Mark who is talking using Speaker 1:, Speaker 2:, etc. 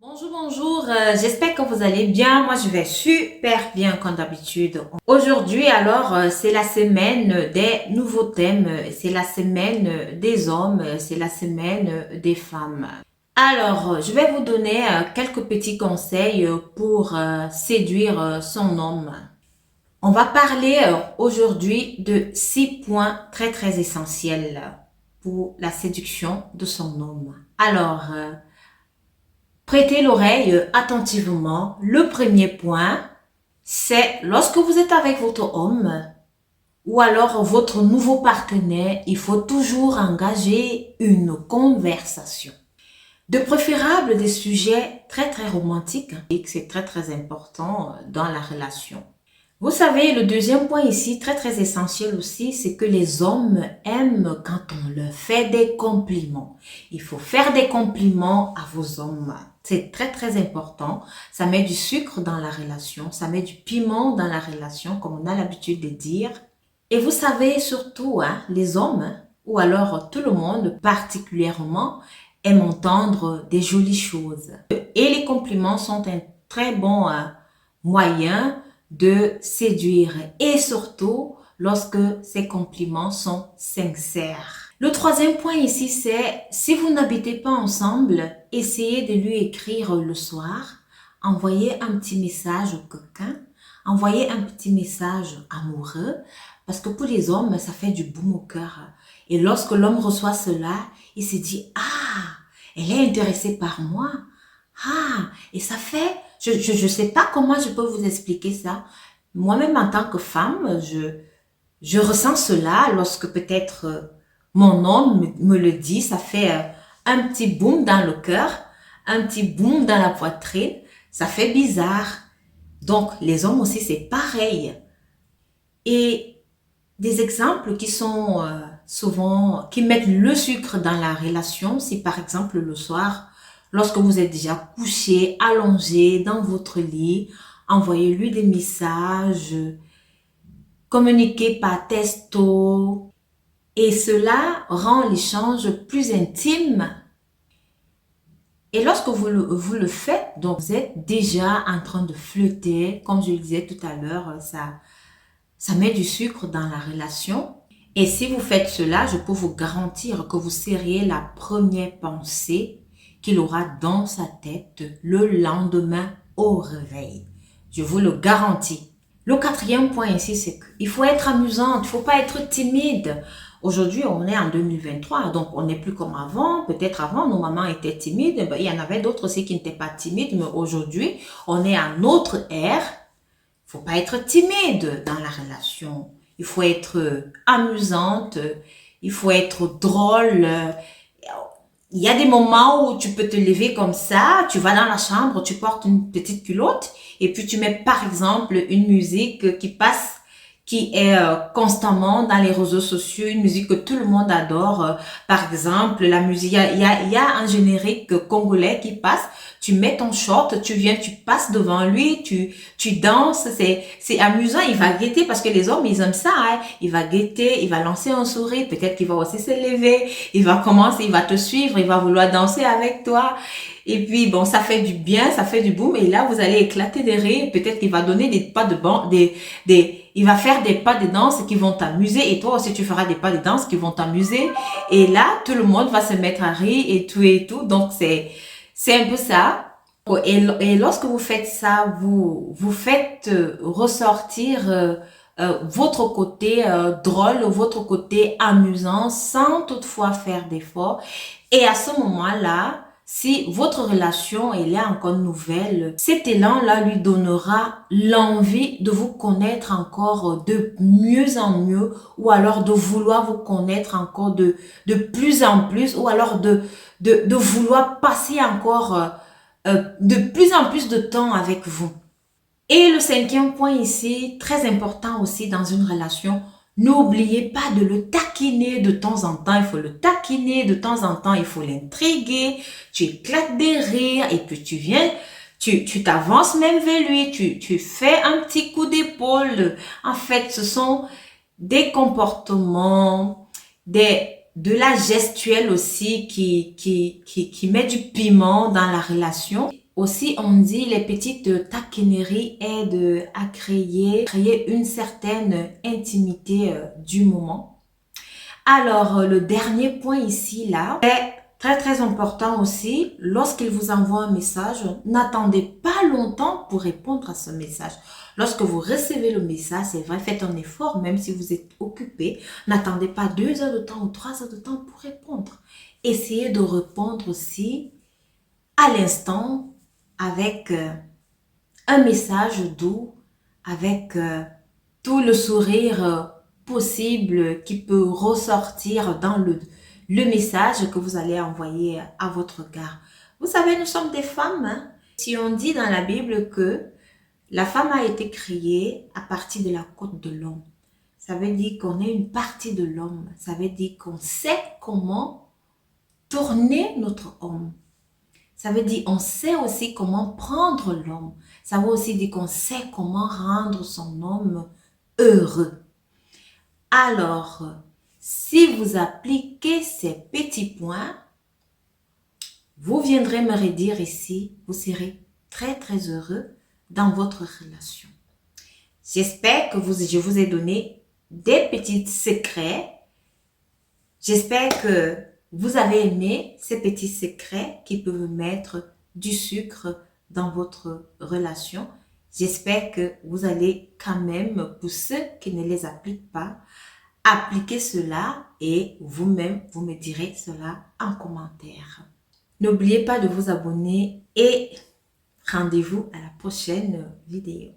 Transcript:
Speaker 1: Bonjour, bonjour, j'espère que vous allez bien. Moi, je vais super bien comme d'habitude. Aujourd'hui, alors, c'est la semaine des nouveaux thèmes, c'est la semaine des hommes, c'est la semaine des femmes. Alors, je vais vous donner quelques petits conseils pour séduire son homme. On va parler aujourd'hui de 6 points très essentiels pour la séduction de son homme. Alors, prêtez l'oreille attentivement. Le premier point, c'est lorsque vous êtes avec votre homme ou alors votre nouveau partenaire, il faut toujours engager une conversation. De préférable des sujets très romantiques et que c'est très important dans la relation. Vous savez, le deuxième point ici, très essentiel aussi, c'est que les hommes aiment quand on leur fait des compliments. Il faut faire des compliments à vos hommes. C'est très important. Ça met du sucre dans la relation, ça met du piment dans la relation, comme on a l'habitude de dire. Et vous savez surtout, les hommes, ou alors tout le monde particulièrement, aime entendre des jolies choses. Et les compliments sont un très bon moyen de séduire et surtout lorsque ces compliments sont sincères. Le troisième point ici, c'est si vous n'habitez pas ensemble, essayez de lui écrire le soir, envoyez un petit message coquin, envoyez un petit message amoureux, parce que pour les hommes, ça fait du baume au cœur. Et lorsque l'homme reçoit cela, il se dit, ah, elle est intéressée par moi. Ah, et ça fait, je sais pas comment je peux vous expliquer ça. Moi-même, en tant que femme, je ressens cela lorsque peut-être mon homme me le dit. Ça fait un petit boom dans le cœur, un petit boom dans la poitrine. Ça fait bizarre. Donc, les hommes aussi, c'est pareil. Et des exemples qui sont souvent, qui mettent le sucre dans la relation, c'est par exemple le soir, lorsque vous êtes déjà couché, allongé dans votre lit, envoyez-lui des messages, communiquez par texto, et cela rend l'échange plus intime. Et lorsque vous le faites, donc vous êtes déjà en train de flirter, comme je le disais tout à l'heure, ça met du sucre dans la relation. Et si vous faites cela, je peux vous garantir que vous seriez la première pensée qu'il aura dans sa tête le lendemain au réveil. Je vous le garantis. Le quatrième point ici, c'est qu'il faut être amusante, il faut pas être timide. Aujourd'hui, on est en 2023, donc on n'est plus comme avant. Peut-être avant, nos mamans étaient timides. Il y en avait d'autres aussi qui n'étaient pas timides, mais aujourd'hui, on est à notre ère. Il faut pas être timide dans la relation. Il faut être amusante, il faut être drôle. Il y a des moments où tu peux te lever comme ça, tu vas dans la chambre, tu portes une petite culotte et puis tu mets par exemple une musique qui passe, qui est constamment dans les réseaux sociaux, une musique que tout le monde adore. Par exemple, la musique, il y a un générique congolais qui passe. Tu mets ton short, tu viens, tu passes devant lui, tu danses, c'est amusant. Il va guetter parce que les hommes, ils aiment ça, hein. Il va guetter, il va lancer un sourire, peut-être qu'il va aussi se lever, il va commencer, il va te suivre, il va vouloir danser avec toi. Et puis, bon, ça fait du bien, ça fait du boom. Et là, vous allez éclater des rires. Peut-être qu'il va donner des pas de banc, il va faire des pas de danse qui vont t'amuser. Et toi aussi, tu feras des pas de danse qui vont t'amuser. Et là, tout le monde va se mettre à rire et tout et tout. Donc, c'est un peu ça. Et lorsque vous faites ça, vous faites ressortir votre côté drôle, votre côté amusant, sans toutefois faire d'efforts. Et à ce moment-là, si votre relation elle est encore nouvelle, cet élan-là lui donnera l'envie de vous connaître encore de mieux en mieux, ou alors de vouloir vous connaître encore de plus en plus, ou alors de vouloir passer encore de plus en plus de temps avec vous. Et le cinquième point ici, très important aussi dans une relation, n'oubliez pas de le taquiner de temps en temps. Il faut le taquiner de temps en temps, il faut l'intriguer, tu éclates des rires et puis tu viens, tu t'avances même vers lui, tu fais un petit coup d'épaule. En fait, ce sont des comportements, de la gestuelle aussi qui met du piment dans la relation. Aussi, on dit les petites taquineries aident à créer une certaine intimité du moment. Alors, le dernier point ici, là, est très très important aussi. Lorsqu'il vous envoie un message, n'attendez pas longtemps pour répondre à ce message. Lorsque vous recevez le message, c'est vrai, faites un effort, même si vous êtes occupé. N'attendez pas 2 heures de temps ou 3 heures de temps pour répondre. Essayez de répondre aussi à l'instant avec un message doux, avec tout le sourire possible qui peut ressortir dans le message que vous allez envoyer à votre gars. Vous savez, nous sommes des femmes. Hein? Si on dit dans la Bible que la femme a été créée à partir de la côte de l'homme, ça veut dire qu'on est une partie de l'homme. Ça veut dire qu'on sait comment tourner notre homme. Ça veut dire qu'on sait aussi comment prendre l'homme. Ça veut aussi dire qu'on sait comment rendre son homme heureux. Alors, si vous appliquez ces petits points, vous viendrez me redire ici, vous serez très très heureux dans votre relation. J'espère que je vous ai donné des petits secrets. J'espère que vous avez aimé ces petits secrets qui peuvent mettre du sucre dans votre relation. J'espère que vous allez quand même, pour ceux qui ne les appliquent pas, appliquer cela et vous-même, vous me direz cela en commentaire. N'oubliez pas de vous abonner et rendez-vous à la prochaine vidéo.